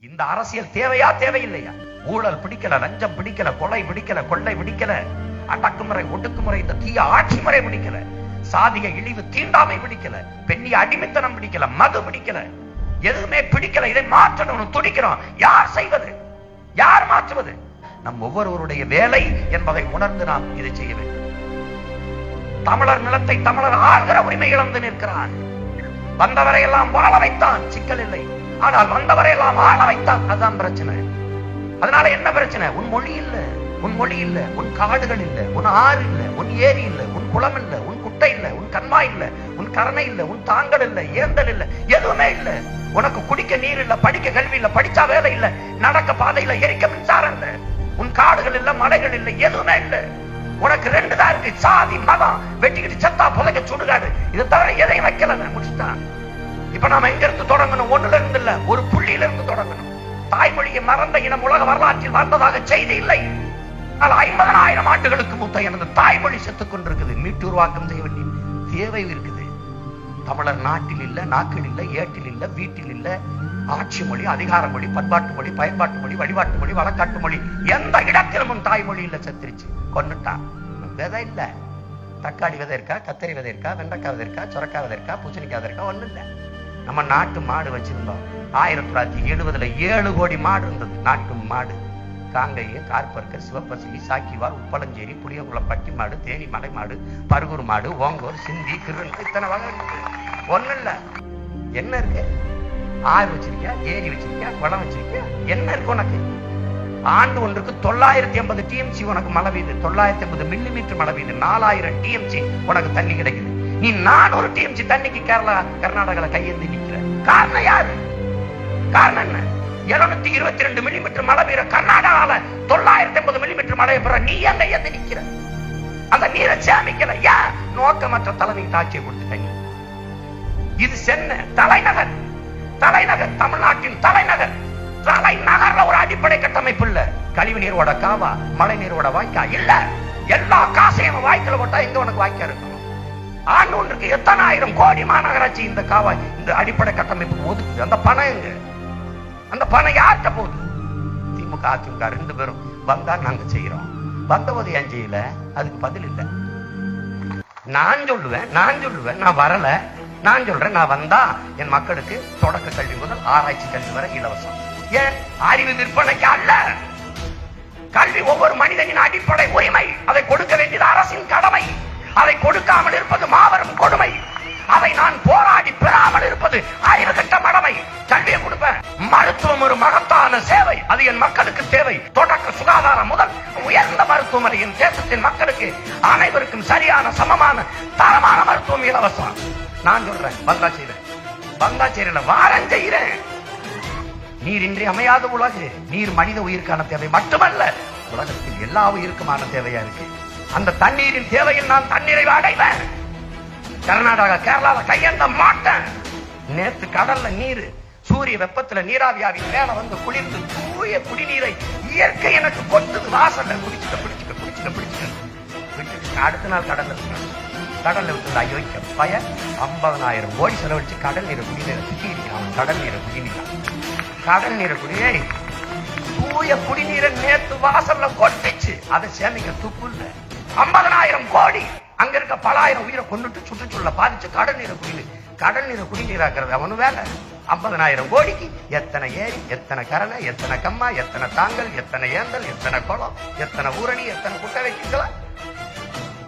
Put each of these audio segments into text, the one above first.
இந்த அரசியல் தேவையா தேவையில்லையா? ஊழல் பிடிக்கல, லஞ்சம் பிடிக்கல, கொலை பிடிக்கல, கொள்ளை பிடிக்கல, அடக்குமுறை ஒடுக்குமுறை இந்த தீய ஆட்சி முறை பிடிக்கல, சாதிய இழிவு தீண்டாமை பிடிக்கல, பெண்ணிய அடிமைத்தனம் பிடிக்கல, மது பிடிக்கல, எதுவுமே பிடிக்கல. இதை மாற்றணும் துடிக்கிறோம். யார் செய்வது? யார் மாற்றுவது? நம் ஒவ்வொருவருடைய வேலை என்பதை உணர்ந்து நாம் இதை செய்ய வேண்டும். தமிழர் நிலத்தை தமிழர் ஆள்கிற உரிமை இழந்து நிற்கிறான். வந்தவரை எல்லாம் வாழ வைத்தான், சிக்கல் இல்லை. ஆனால் வந்தவரை எல்லாம் ஆள வைத்தான், அதுதான் பிரச்சனை. அதனால என்ன பிரச்சனை? உன் மொழி இல்ல, உன் மொழி இல்ல, உன் காடுகள் இல்ல, உன் ஆறு இல்ல, உன் ஏரி இல்ல, உன் குளம் இல்ல, உன் குட்டை இல்ல, உன் கண்மாய் இல்ல, உன் கரணை இல்ல, உன் தாங்கல் இல்ல, ஏந்தல் இல்ல, எதுவுமே இல்ல. உனக்கு குடிக்க நீர் இல்ல, படிக்க கல்வி இல்ல, படிச்சா வேலை இல்ல, நடக்க பாதை இல்ல, எரிக்க மின்சாரம் இல்ல, உன் காடுகள் இல்ல, மலைகள் இல்ல, எதுவுமே இல்ல. உனக்கு ரெண்டு தான் இருக்கு, சாதி மதம், வெட்டிக்கிட்டு சத்தா புதைக்க சுடுகாடு. இதை தவிர எதையும் வைக்கல, முடிச்சுட்டான். இப்ப நாம எங்க இருந்து தொடங்கணும்? ஒண்ணுல இருந்து இல்ல, ஒரு புள்ளியில இருந்து தொடங்கணும். தாய்மொழியை மறந்த இனம் உலக வரலாற்றில் வாழ்ந்ததாக செய்தி இல்லை. 50,000 ஆண்டுகளுக்கு முந்தைய எனது தாய்மொழி செத்துக் கொண்டிருக்குது. மீட்டு உருவாக்கம் செய்ய வேண்டிய தேவை இருக்குது. தமிழர் நாட்டில் இல்ல, நாக்கில் இல்ல, ஏட்டில் இல்ல, வீட்டில் இல்ல. ஆட்சி மொழி, அதிகார மொழி, பண்பாட்டு மொழி, பயன்பாட்டு மொழி, வழிபாட்டு மொழி, வழக்காட்டு மொழி, எந்த இடத்திலும் தாய்மொழி இல்ல, செத்துருச்சு, கொன்னுட்டான். விதை இல்ல, தக்காளி விதை இருக்கா, கத்தரி விதை இருக்கா, வெண்டைக்காய் விதை இருக்கா, சொரக்காய் விதை இருக்கா, பூசணிக்காய் விதை இருக்கா, ஒண்ணு இல்ல. நம்ம நாட்டு மாடு வச்சிருந்தோம். 1970 7 கோடி மாடு இருந்தது. நாட்டு மாடு, காங்கைய, கார்பர்கர், சிவப்பசலி, சாக்கிவார், உப்பளஞ்சேரி, புளியங்குளம் பட்டி மாடு, தேனி மலை மாடு, பருகூர் மாடு, ஓங்கோர், சிந்தி, கிருண், இத்தனை வகை இருக்கு. ஒண்ணு இல்ல. என்ன இருக்கு? ஆறு வச்சிருக்கியா, ஏரி வச்சிருக்கியா, குளம் வச்சிருக்கியா, என்ன இருக்கு உனக்கு? ஆண்டு ஒன்றுக்கு 980 TMC உனக்கு மழை பெய்யுது. 980 மில்லிமீட்டர் மழை பெய்யுது. 4000 TMC உனக்கு தண்ணி கிடைக்குது. நீ 400 TMC தண்ணிக்கு கர்நாடகால கையேந்தி நிக்கிற. காரணம் யாரு? காரணம் என்ன? 722 மில்லிமீட்டர் மழை பெய்யுற கர்நாடகால 980 மில்லிமீட்டர் மழை பெற நீ எங்க ஏந்தி நிக்கிற? அந்த நீரை சேமிக்கல. ஏன்? நோக்கமற்ற தலைமைக்கு ஆட்சியை கொடுத்துட்டீங்க. இது சென்னை தலைநகர். தலைநகர், தமிழ்நாட்டின் தலைநகர். தலைநகர்ல ஒரு அடிப்படை கட்டமைப்பு இல்ல. கழிவு நீரோட காவா, மழை நீரோட வாய்க்கா இல்ல. எல்லா காசையும் வாய்க்கால போட்டா எங்க உனக்கு வாய்க்கா இருக்கும்? ஆண்டு ஒன்றுக்கு எத்தனை ஆயிரம் கோடி மாநகராட்சி இந்த காவாய், இந்த அடிப்படை கட்டமைப்புக்கு ஒதுக்குது. அந்த பணம் எங்க? அந்த பணம் யார்கிட்ட போகுது? திமுக அதிமுக 2 பேரும் வந்தா நாங்க செய்யறோம், வந்தபோது ஏன் செய்யல? அதுக்கு பதில் இல்ல. நான் சொல்லுவேன், நான் வரல. நான் சொல்றேன், நான் வந்தா என் மக்களுக்கு தொடக்க கல்வி முதல் ஆராய்ச்சி கல்வி வரை இலவசம். ஏன்? அறிவு விற்பனைக்கு அல்ல. கல்வி ஒவ்வொரு மனிதனின் அடிப்படை உரிமை. அதை கொடுக்க வேண்டியது அரசின் கடமை. அதை கொடுக்காமல் இருப்பது மாபெரும் கொடுமை. அதை நான் போராடி பெறாமல் இருப்பது அறிவு கட்ட மடமை. கல்வியை கொடுப்பேன். மருத்துவம் ஒரு மகத்தான சேவை. அது என் மக்களுக்கு தேவை. தொடக்க சுகாதாரம் முதல் உயர்ந்த மருத்துவமனை என் தேசத்தின் மக்களுக்கு அனைவருக்கும் சரியான சமமான தரமான மருத்துவம் இலவசம். நான் சொல்றேன், பங்களாச்சேரியில வாரம் செய்கிறேன். நீர் இன்றி அமையாத உலகு. நீர் மனித உயிருக்கான தேவை மட்டுமல்ல, உலகத்தில் எல்லா உயிருக்குமான தேவையா இருக்கு. அந்த தண்ணீரின் தேவையில் நான் தண்ணீரை அடைவேன். கர்நாடகா, கேரளால கையெந்த மாட்டேன். நேற்று கடல்ல நீர், சூரிய வெப்பத்துல நீராவியாவி மேல வந்து குளிர்ந்து தூய குடிநீரை இயற்கை எனக்கு கொண்டது. வாசல்ல குடிச்சுக்க அடுத்த நாள் கடல்ல விட்டு அயோக்கிய பய 50,000 கோடி செலவழிச்சு கடல் நீரை குடிநீரை சுத்திக்கிறான். கடல் நீரை குடிநீரை தூய குடிநீரை நேற்று வாசல்ல கொட்டிச்சு. அதை சேமிக்க துப்பு இல்ல. 50,000 கோடி அங்க இருக்க பல ஆயிரம் உயிரை கொண்டுட்டு சுற்றுச்சூழல பாதிச்சு கடல் நீரை குடிநீராக்குறது அவனு வேலை. 50,000 கோடிக்கு எத்தனை ஏரி, எத்தனை கரணை, எத்தனை கம்மா, எத்தனை தாங்கல், எத்தனை ஏந்தல், எத்தனை குளம், எத்தனை ஊரணி, எத்தனை குட்டை வைக்கலாம்.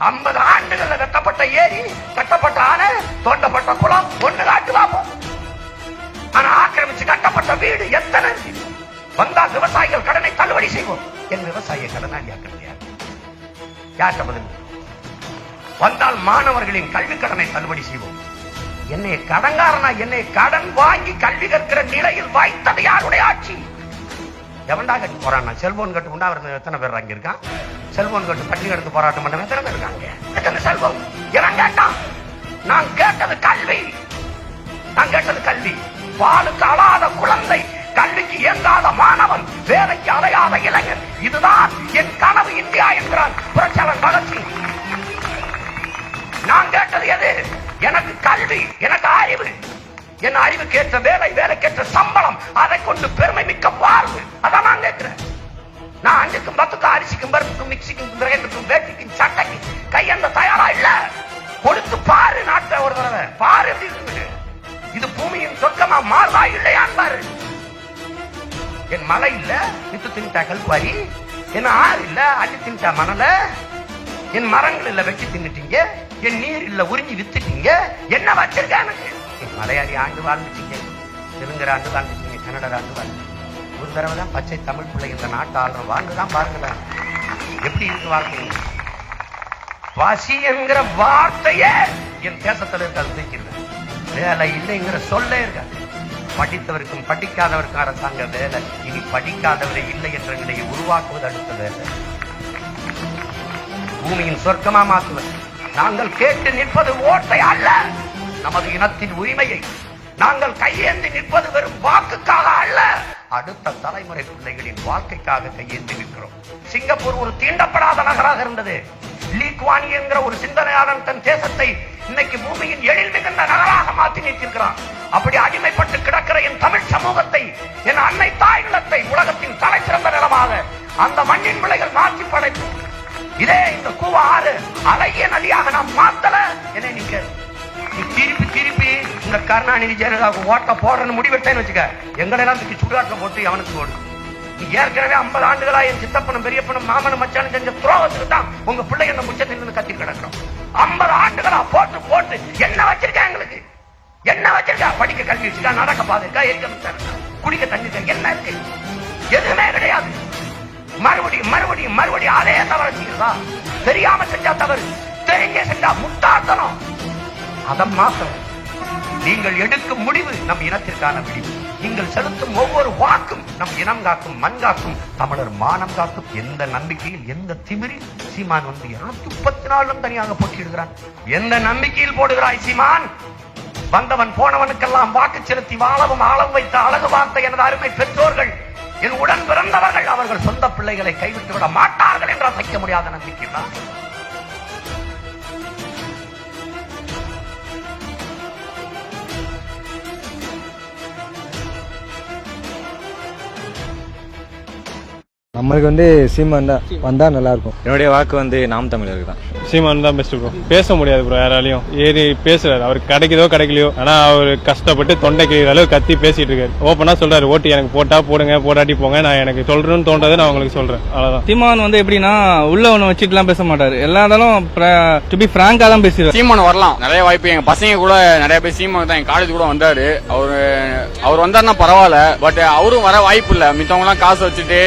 50 ஆண்டுகள்ல கட்டப்பட்ட ஏரி, கட்டப்பட்ட அணை, தோண்டப்பட்ட குளம் ஒண்ணு காட்டு பார்ப்போம். ஆனா ஆக்கிரமிச்சு கட்டப்பட்ட வீடு எத்தனை? வந்தால் விவசாயிகள் கடனை தள்ளுபடி செய்வோம். என் விவசாய கடனாளி ஆக்கிறது யார்கிட்ட பதில்? வந்தால் மாணவர்களின் கல்வி கடனை தள்ளுபடி செய்வோம். என்னை கடன்காரனா, என்னை கடன் வாங்கி கல்வி கற்கிற நிலையில் வைத்தது யாருடைய ஆட்சி? எவன்டா கட்டு போறான்? செல்போன் கட்டு உண்டா எத்தனை பேர் அங்க இருக்கான்? செல்போன் கட்டு பட்டி எடுத்து போராட்டம் பண்ண எத்தனை பேர் இருக்காங்க? செல்வம் இவன் கேட்டான். நான் கேட்டது கல்வி. பாலுக்கு அழாத குழந்தை, கல்விக்கு இயங்காத மாணவன், வேலைக்கு அலையாத இளைஞர். இதுதான் என் கனவு இந்தியா என்கிறான் புரட்சியாளர் பகத்சிங். நான் கேட்டது எது? எனக்கு கல்வி, எனக்கு அறிவு. என் அறிவுக்கேற்ற வேலை, வேலைக்கேற்ற சம்பளம், அதை கொண்டு பெருமை மிக்க வாழ்வு. அதான் நான் கேட்கிறேன். நான் 5க்கும் 10க்கும் அரிசிக்கும் பருப்புக்கும் மிக்சிக்கும் கிரைண்டருக்கும் வேட்டிக்கும் சட்டைக்கு கையெந்த தயாரா இல்ல. கொடுத்து பாரு நாட்டை ஒரு தடவை பாரு. எப்படி இருக்குது இது? பூமியின் சொர்க்கமா மாறுதா இல்லையான்னு பாரு. என் மலை இல்ல வித்து தின்ட்டா கல்பாரி, என் ஆறு இல்ல அள்ளி தின்ட்டா மணல, என் மரங்கள் இல்ல வெட்டி தின்னுட்டீங்க, என் நீர் இல்ல உறிஞ்சி வித்துட்டீங்க. என்ன வச்சிருக்க எனக்கு? மலையாளி ஆண்டு வாழ்ந்துட்டீங்க, தெலுங்கர் ஆண்டு வாழ்ந்துட்டீங்க, கன்னடர் ஆண்டு வாழ்ந்து. ஒரு தடவை தான் பச்சை தமிழ் பிள்ளை இந்த நாட்டு ஆளுற வாழ்ந்துதான் பாருங்களேன் எப்படி இருக்கு வாழ்க்கை. பசி என்கிற வார்த்தையே என் தேசத்துல இருக்காது தூக்கிறது. வேலை இல்லைங்கிற சொல்லே இருக்காது. படித்தவருக்கும் படிக்காதவருக்கும் அரசாங்க வேலை. இனி படிக்காதவரை இல்லை என்ற நிலையை உருவாக்குவது அடுத்த வேலை. பூமியின் சொர்க்கமா மாற்றுவது. நாங்கள் கேட்டு நிற்பது ஓட்டை அல்ல, நமது இனத்தின் உரிமையை. நாங்கள் கையேந்தி நிற்பது வெறும் வாக்குக்காக அல்ல, அடுத்த தலைமுறை பிள்ளைகளின் வாழ்க்கைக்காக கையேந்தி நிற்கிறோம். சிங்கப்பூர் ஒரு தீண்டப்படாத நகராக இருந்தது. லீ குவான் யூ என்கிற ஒரு சிந்தனையாளன் தன் தேசத்தை இன்னைக்கு பூமியின் எழில் மிகுந்த நகராக மாற்றி நிற்கிறான். அப்படி அடிமைப்பட்டு கிடக்கிற என் தமிழ் சமூகத்தை, என் அன்னை தாய் நிலத்தை உலகத்தின் தலை சிறந்த நிலமாக அந்த மண்ணின் பிள்ளைகள் மாற்றி படைப்போம். இதே இந்த கூவ ஆறு அழகிய நதியாக நாம் மாத்தல. என்ன நீங்க திருப்பி திருப்பி இந்த கருணாநிதி ஜெயலலிதாவுக்கு ஓட்ட போடுறன்னு முடிவெட்டேன்னு வச்சுக்க, எங்களெல்லாம் தூக்கி சுடுகாட்டில் போட்டு அவனுக்கு போடு. ஏற்கனவே 50 ஆண்டுகளா என் சித்தப்பனும் பெரியப்பனும் மாமனும் மச்சானும் செஞ்ச துரோகத்துக்கு தான் உங்க பிள்ளை என்ன முச்சத்தில் இருந்து கத்தி கிடக்கிறோம். 50 ஆண்டுகளா போட்டு போட்டு என்ன வச்சிருக்கா? எங்களுக்கு என்ன வச்சிருக்கா? படிக்க கல்வி வச்சிருக்கா, நடக்க பாதுக்கா, எரிக்க குடிக்க தண்ணி என்ன இருக்கு? எதுவுமே கிடையாது. மறுபடியும் மறுபடியும் மறுபடியும் அதே தவறு செய்யறதா? தெரியாம செஞ்சா தவறு, தெரிஞ்ச செஞ்சா முட்டாள்தனம். அதன் மாத்திரம் நீங்கள் எடுக்கும் முடிவு நம் இனத்திற்கான முடிவு. நீங்கள் செலுத்தும் ஒவ்வொரு வாக்கும் நம் இனம் காக்கும், மண் காக்கும், தமிழர் மானம் காக்கும். எந்த நம்பிக்கையில், எந்த திமிரில் சீமான் 234 தனியாக போட்டியிடுகிறான்? எந்த நம்பிக்கையில் போடுகிறாய் சீமான்? வந்தவன் போனவனுக்கெல்லாம் வாக்கு செலுத்தி வாழவும் ஆளவும் வைத்த அழகு பார்த்த எனது அருமை பெற்றோர்கள், என் உடன் பிறந்தவர்கள், அவர்கள் சொந்த பிள்ளைகளை கைவிட்டு விட மாட்டார்கள் என்ற அசைக்க முடியாத நம்பிக்கை தான். நம்மளுக்கு சீமான் தான் வந்தா நல்லா இருக்கும். என்னுடைய வாக்கு நாம் தமிழருக்கு தான். சீமான் தான் பெஸ்ட் ப்ரோ. பேச முடியாது ப்ரோ, யாராலையும் ஏறி பேசுறாரு. அவருக்கு கிடைக்குதோ கிடைக்கலையோ, ஆனா அவர் கஷ்டப்பட்டு தொண்டை கிழிகிற அளவு கத்தி பேசிட்டு இருக்காரு. ஓப்பனா சொல்றாரு, ஓட்டு எனக்கு போட்டா போடுங்க, போட்டாட்டி போங்க, நான் எனக்கு சொல்றேன்னு தோன்றதை நான் உங்களுக்கு சொல்றேன், அவ்வளவுதான். சீமான் எப்படின்னா உள்ள ஒண்ணு வச்சுட்டுலாம் பேச மாட்டாரு. எல்லாரும் டு பி பிராங்கா தான் பேசுவார். சீமான் வரலாம், நிறைய வாய்ப்பு. எங்க பசங்க கூட நிறைய பேர் சீமான் தான் எங்க காலேஜ் கூட வந்தாரு. அவர் வந்தாருன்னா பரவாயில்ல, பட் அவரும் வர வாய்ப்பு இல்ல. மித்தவங்க எல்லாம் காசு வச்சுட்டு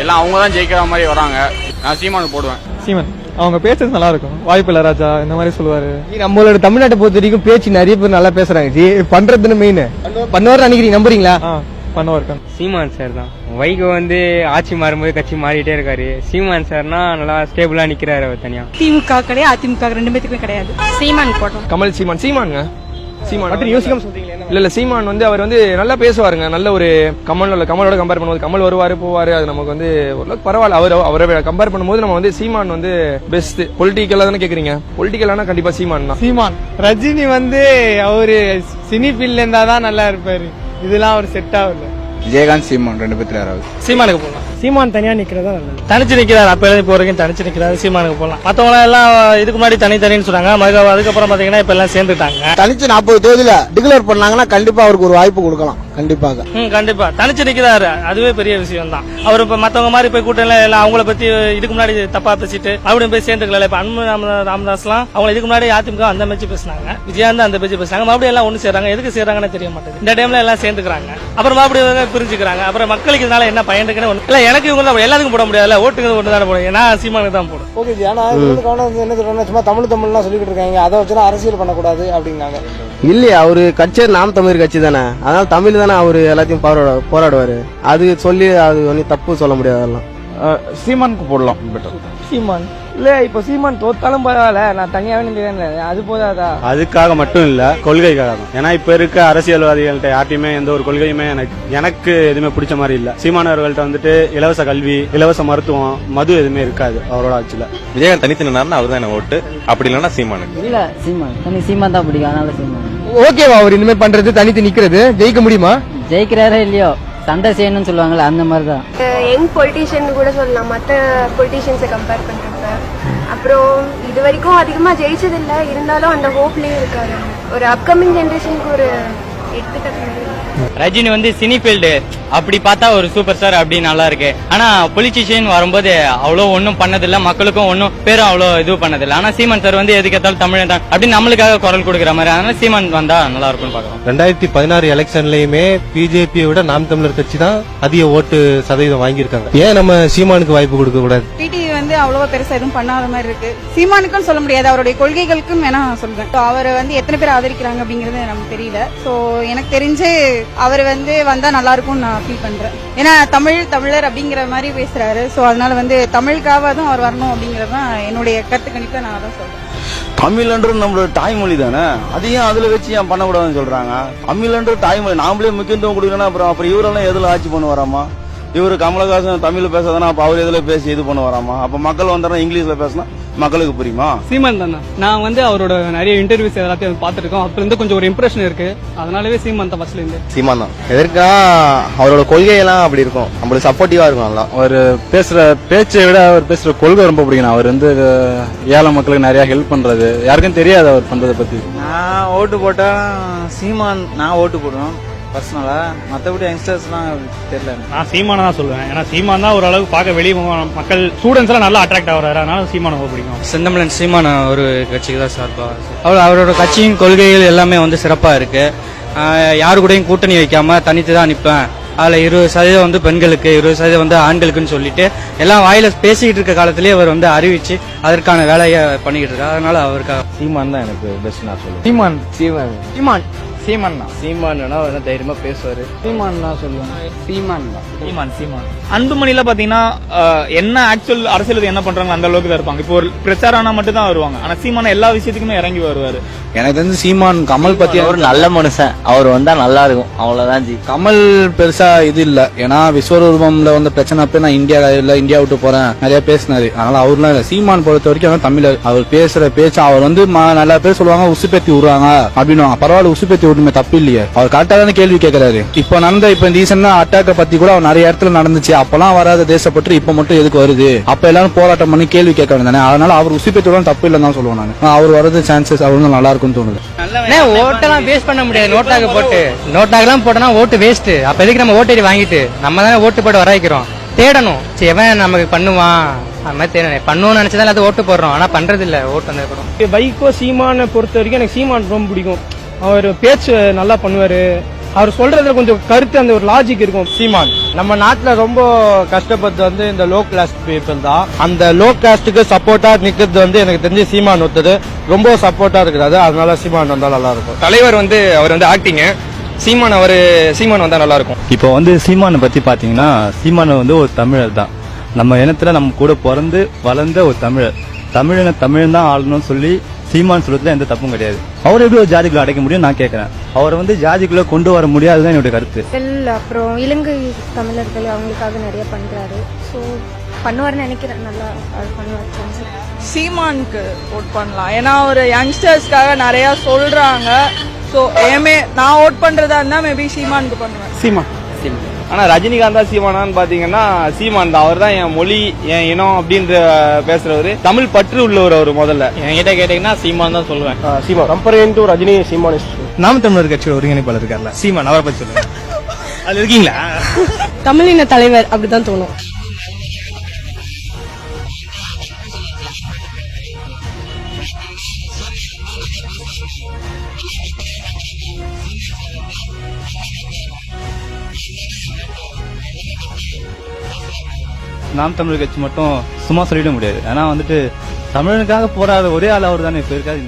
எல்லாம் அவங்க தான் ஜெயிக்கிற மாதிரி வராங்க. நான் சீமானுக்கு போடுவேன். சீமான் அவங்க பேசுறது நல்லா இருக்கும். வாய்ப்பு இல்ல ராஜா இந்த மாதிரி சொல்லுவாரு. நம்மளோட தமிழ்நாட்டை பொறுத்த வரைக்கும் பேச்சு நிறைய பேர் நல்லா பேசுறாங்க. பண்றதுன்னு மெயின் பண்ணுவார் நினைக்கிறீங்க, நம்புறீங்களா? பண்ணுவார். சீமான் சார் தான். வைகோ ஆட்சி மாறும்போது கட்சி மாறிட்டே இருக்காரு. சீமான் சார்னா நல்லா ஸ்டேபிளா நிக்கிறாரு அவர் தனியா. திமுக கிடையாது, அதிமுக 2 பேத்துக்குமே கிடையாது. சீமான் போட்டோம். கமல் சீமானுங்க. சீமான் யோசிக்காம சொல்றீங்களா? இல்ல சீமான் அவர் நல்லா பேசுவாருங்க. நல்ல ஒரு கமலோட கம்பேர் பண்ணும்போது கமல் வருவாரு போவாரு, அது நமக்கு ஓரளவுக்கு பரவாயில்ல. அவரை கம்பேர் பண்ணும்போது நம்ம சீமான் பெஸ்ட். பொலிட்டிக்கலா தானே கேக்குறீங்க? பொலிட்டிக்கலானா கண்டிப்பா சீமான் தான். சீமான் ரஜினி அவரு சினி ஃபீல்ட்ல இருந்தாதான் நல்லா இருப்பாரு. இதெல்லாம் அவர் செட் ஆகல. விஜயகாந்த் சீமான் 2 பேத்துல யாராவது சீமானுக்கு போகலாம். சீமான் தனியா நிக்கிறதா நல்லது. தனிச்சு நிக்கிறாரு. அப்ப இப்போ வரைக்கும் தனிச்சு நிக்கிறாரு. சீமானுக்கு போகலாம். மத்தவங்க எல்லாம் இதுக்கு முன்னாடி தனின்னு சொன்னாங்க. அதுக்கப்புறம் பாத்தீங்கன்னா இப்ப எல்லாம் சேர்ந்துட்டாங்க. தனிச்சு 40 தொகுதியில டிக்ளேர் பண்ணாங்கன்னா கண்டிப்பா அவருக்கு ஒரு வாய்ப்பு கொடுக்கலாம். கண்டிப்பாக கண்டிப்பா தனிச்சு நிக்கிறாரு. அதுவே பெரிய விஷயம் தான். அவர் இப்ப மத்தவங்க மாதிரி போய் கூட்டம் எல்லாம் அவங்கள பத்தி இதுக்கு முன்னாடி தப்பா பேசிட்டு அப்படியும் போய் சேர்ந்துக்கல. இப்ப அன்பு ராமதாஸ் எல்லாம் அவங்க இதுக்கு முன்னாடி அதிமுக அந்த பேச்சு பேசினாங்க, விஜயாந்த் அந்த பேச்சு பேசினாங்க. மறுபடியும் எல்லாம் ஒண்ணு சேர்றாங்க. எதுக்கு சேர்றாங்கன்னு தெரிய மாட்டேங்குது. இந்த டைம்ல எல்லாம் சேர்ந்துக்கிறாங்க, அப்புறம் மறுபடியும் பிரிஞ்சுக்கிறாங்க. அப்புறம் மக்களுக்கு இதனால என்ன பயனுக்குன்னு இல்ல. எனக்கு இவங்க தான் எல்லாத்துக்கும் போட முடியாதுல்ல. ஓட்டுக்கு ஒன்று தானே போடுங்க. நான் சீமானுக்கு தான் போடும். Okay G. ஆனா என்ன சொல்றாங்க, சும்மா தமிழ்லாம் சொல்லிட்டு இருக்காங்க, அதை வச்சு அரசியல் பண்ணக்கூடாது அப்படிங்காங்க. இல்லையா, அவரு கட்சி நாம் தமிழ் கட்சி தானே, அதனால தமிழ் தானே அவரு எல்லாத்தையும் போராடுவாரு. அது சொல்லி அது ஒன்னும் தப்பு சொல்ல முடியாது. அதெல்லாம் சீமானுக்கு போடலாம். சீமான் இல்ல, இப்ப சீமான் தோத்தாலும் பரவாயில்ல, நான் தனியாவே நிக்கிறேன், அது போதாதா? அதுக்காக மட்டும் இல்ல, கொள்கைக்காக தான். ஏன்னா இப்ப இருக்க அரசியல்வாதிகள்ட்ட யார்ட்டையுமே எந்த ஒரு கொள்கையுமே எனக்கு எதுவுமே பிடிச்ச மாதிரி இல்ல. சீமானவர்கள்ட்ட இலவச கல்வி, இலவச மருத்துவம், மது எதுவுமே இருக்காது அவரோட ஆட்சியில. விஜயகாந்த் தனித்து நின்னாருன்னா அவர் தான் என்ன ஓட்டு, அப்படி இல்லைன்னா சீமானுக்கு. இல்ல சீமான் தான் பிடிக்கும், அதனால சீமான். ஓகேவா அவர் இந்த மாதிரி பண்றது, தனித்து நிக்கிறது, ஜெயிக்க முடியுமா? ஜெயிக்கிறாரா இல்லையோ சண்டை செய்யணும்னு சொல்லுவாங்கல்ல அந்த மாதிரி தான். யங் பொலிட்டீஷியன் கூட சொல்லலாம் மற்ற பொலிட்டீஷியன்ஸை கம்பேர் பண்றப்ப. அப்புறம் இது வரைக்கும் அதிகமா ஜெயிச்சதில்லை, இருந்தாலும் அந்த ஹோப்லயே இருக்காரு. ஒரு அப்கமிங் ஜெனரேஷனுக்கு ஒரு எடுத்துக்காட்டு. ரஜினி வந்து சினி ஃபீல்டு அப்படி பார்த்தா ஒரு சூப்பர் ஸ்டார் அப்படி நல்லா இருக்கு. ஆனா பொலிட்டிஷியன் வரும்போது அவ்வளோ ஒன்றும் பண்ணதில்ல, மக்களுக்கும் ஒன்றும் பேரும் அவ்வளோ இது பண்ணதில்லை. ஆனா சீமான் சார் வந்து எதுக்கு ஏத்தாலும் தமிழ் தான் அப்படி நம்மளுக்காக குரல் கொடுக்குற மாதிரி. அதனால சீமான் வந்தா நல்லா இருக்கும்னு பாக்கலாம். 2016 எலெக்ஷன்லயுமே பிஜேபியை விட நாம் தமிழர் கட்சி தான் அதிக ஓட்டு சதவீதம் வாங்கியிருக்காங்க. ஏன் நம்ம சீமானுக்கு வாய்ப்பு கொடுக்க கூடாது? டிடி வந்து அவ்வளவா பெருசா எதுவும் பண்ணாத மாதிரி இருக்கு. சீமானுக்கும் சொல்ல முடியாது, அவருடைய கொள்கைகளுக்கும் வேணா சொல்றேன். அவரை வந்து எத்தனை பேர் ஆதரிக்கிறாங்க அப்படிங்கறது நமக்கு தெரியல. சோ எனக்கு தெரிஞ்சு அவர் வந்து வந்தா நல்லா இருக்கும்னு நான் ஃபீல் பண்றேன். ஏன்னா தமிழர் அப்படிங்கிற மாதிரி பேசுறாரு. சோ அதனால வந்து தமிழுக்காவதும் அவர் வரணும் அப்படிங்கறது தான் என்னுடைய கருத்து கணிப்பை நான் அதான் சொல்றேன். தமிழ்ன்றது நம்மளோட தாய்மொழி தானே, அதையும் அதுல வச்சு ஏன் பண்ணக்கூடாதுன்னு சொல்றாங்க. தமிழ்ன்றது தாய்மொழி, நாமளே முக்கியத்துவம் கொடுக்கணும். அப்புறம் இவரெல்லாம் எதுல ஆட்சி பண்ண வராமா? இவரு கமலஹாசன் தமிழ்ல பேசாதானே, அப்ப அவர் எதுல பேசி இது பண்ண வராமா? அப்ப மக்கள் வந்தாலும் இங்கிலீஷ்ல பேசினா மக்களுக்கு புரியுமா? சீமான் தானே. நான் வந்து அவரோட நிறைய இன்டர்வியூஸ் எல்லாத்தையும் பார்த்துருக்கோம். அப்ப இருந்து கொஞ்சம் ஒரு இம்ப்ரெஷன் இருக்கு. அதனாலவே சீமான் தான் ஃபர்ஸ்ட்ல இருந்து. சீமான் தான். எதற்கா அவரோட கொள்கையெல்லாம் அப்படி இருக்கும், நம்மளுக்கு சப்போர்ட்டிவா இருக்கும். நல்லா அவர் பேசுற பேச்சை விட அவர் பேசுற கொள்கை ரொம்ப பிடிக்கும். அவர் வந்து ஏழை மக்களுக்கு நிறைய ஹெல்ப் பண்றது, யாருக்கும் தெரியாது அவர் பண்றதை பத்தி. நான் ஓட்டு போட்டா சீமான் நான் ஓட்டு போடுவேன் பர்சனலா. மற்றபடி யங்ஸ்டர்ஸ்லாம் தெரியல. நான் சீமானை தான் சொல்லுவேன். ஏன்னா சீமான் தான் ஓரளவுக்கு பார்க்க வெளியே மக்கள் ஸ்டூடெண்ட்ஸ் எல்லாம் நல்லா அட்ராக்ட் ஆகுறாரு. அதனால சீமானை ரொம்ப பிடிக்கும். செந்தமிழன் சீமான ஒரு கட்சிக்கு தான் சார்பா. அவரோட கட்சியின் கொள்கைகள் எல்லாமே வந்து சிறப்பா இருக்கு. யாரு கூடயும் கூட்டணி வைக்காம தனித்து தான் நிற்பேன். அதுல 20% வந்து பெண்களுக்கு, 20% வந்து ஆண்களுக்குன்னு சொல்லிட்டு எல்லாம் வாயில பேசிக்கிட்டு இருக்க காலத்திலேயே அவர் வந்து அறிவிச்சு அதற்கான வேலையை பண்ணிக்கிட்டு இருக்காரு. அதனால அவருக்காக சீமான் தான் எனக்கு பெஸ்ட் நான் சொல்லுவேன். சீமான் சீமான் சீமான் சீமான் தான். சீமான் அவர் தைரியமா பேசுவாரு. சீமான் தான் சொல்லுவேன். சீமான் தான். சீமான் அன்புமணில பாத்தீங்கன்னா என்ன ஆக்சுவல் அரசியல் என்ன பண்றாங்க அந்த அளவுக்கு தான் இருப்பாங்க. இப்போ ஒரு பிரச்சாரம் மட்டும் தான் வருவாங்க. ஆனா சீமான எல்லா விஷயத்துக்குமே இறங்கி வருவாரு. எனக்கு தெரிஞ்சு சீமான் கமல் பத்தி ஒரு நல்ல மனுஷன், அவர் வந்தா நல்லா இருக்கும், அவ்வளவுதான் ஜி. கமல் பெருசா இது இல்ல, ஏன்னா விஸ்வரூபம்ல வந்து பிரச்சனை அப்ப நான் இந்தியா விட்டு போறேன் நிறைய பேசினாரு. அதனால அவர்லாம் இல்ல. சீமான் பொறுத்த வரைக்கும் தமிழர். அவர் பேசுற பேச்சு அவர் வந்து நல்லா பேர் சொல்லுவாங்க, உசுப்பேத்தி விடுறாங்க அப்படின்னு. பரவாயில்ல, உசுப்பேத்தி விடுமே, தப்பு இல்லையே. அவர் கரெக்டா தானே கேள்வி கேட்கிறாரு. இப்ப நடந்த இப்ப ரீசெண்டா அட்டாக்க பத்தி கூட அவர் நிறைய இடத்துல நடந்துச்சு. அப்பெல்லாம் வராத தேசப்பற்று இப்ப மட்டும் எதுக்கு வருது? அப்ப எல்லாரும் போராட்டம் பண்ணி கேள்வி கேட்க வேண்டியதானே. அதனால அவர் உசுப்பேத்தி விட தப்பு இல்லைன்னு தான் சொல்லுவேன் நான். அவர் வரது சான்சஸ் அவர் நல்லா இருக்கும்னு தோணுது. ஓட்டெல்லாம் வேஸ்ட் பண்ண முடியாது. நோட்டாகலாம் போட்டோம்னா ஓட்டு வேஸ்ட். அப்ப எதுக்கு நம்ம ஓட்டேரி வாங்கிட்டு நம்ம தானே ஓட்டு போட்டு வர வைக்கிறோம். தேடணும், சரி எவன் நமக்கு பண்ணுவான் அது மாதிரி தேடணும். பண்ணணும்னு நினைச்சதான் எல்லாத்தையும் ஓட்டு போடுறோம். ஆனா பண்றது இல்ல ஓட்டு வந்து. வைகோ சீமானை பொறுத்த வரைக்கும் எனக்கு சீமான் ரொம்ப பிடிக்கும். அவர் பேச்சு நல்லா பண்ணுவாரு. அவர் சொல்றதுல கொஞ்சம் கருத்து, அந்த ஒரு லாஜிக் இருக்கும். சீமான் நம்ம நாட்டுல ரொம்ப கஷ்டப்பட்டு வந்து இந்த லோ கிளாஸ் பீப்புள் தான். அந்த லோ காஸ்டுக்கு சப்போர்ட்டா நிக்கிறது வந்து எனக்கு தெரிஞ்சு சீமான் ஒருத்தது ரொம்ப சப்போர்ட்டா இருக்கிறது. அதனால சீமான் வந்தா நல்லா இருக்கும். தலைவர் வந்து அவர் வந்து ஆக்டிங். சீமான் வந்தா நல்லா இருக்கும். இப்போ வந்து சீமானை பத்தி பாத்தீங்கன்னா, சீமான் வந்து ஒரு தமிழர் தான். நம்ம இனத்துல நம்ம கூட பிறந்து வளர்ந்த ஒரு தமிழர். தமிழன் தான் ஆளணும்னு சொல்லி சீமான் சொல்றதுல எந்த தப்பும் கிடையாது. அவர் எப்படி ஒரு ஜாதிக்குள்ள அடைக்க முடியும் நான் கேட்கறேன். அவரை வந்து ஜாதிக்குள்ள கொண்டு வர முடியாதுதான் என்னுடைய கருத்து. அப்புறம் இலங்கை தமிழர்கள் அவங்களுக்காக நிறைய பண்றாரு. ஸோ பண்ணுவார்னு நினைக்கிறேன். நல்லா பண்ணுவார். சீமானுக்கு ஓட் பண்ணலாம். ஏன்னா ஒரு யங்ஸ்டர்ஸ்க்காக நிறைய சொல்றாங்க. ஸோ நான் ஓட் பண்றதா இருந்தா மேபி சீமானுக்கு பண்ணுவேன். சீமான். ஆனா ரஜினிகாந்தா சீமானான்னு பாத்தீங்கன்னா சீமான் தான். அவர் தான் என் மொழி என் இனம் அப்படின்ற பேசுறவரு. தமிழ் பற்று உள்ளவர். அவர் முதல்ல என்கிட்ட கேட்டீங்கன்னா சீமான் தான் சொல்லுவேன். சீமான் கம்பேரிங் டு ரஜினி சீமான். நாம் தமிழர் கட்சியோட ஒருங்கிணைப்பாளர் இருக்கார்ல சீமான், அவரை பத்தி சொல்லுங்க. அது இருக்கீங்களா? தமிழின தலைவர் அப்படிதான் தோணும். நாம் தமிழர் கட்சி மட்டும் சும்மா சொல்லிட முடியாது. ஏன்னா வந்துட்டு தமிழனுக்காக போராட ஒரே ஆள் அவர் தானே இப்ப இருக்காது.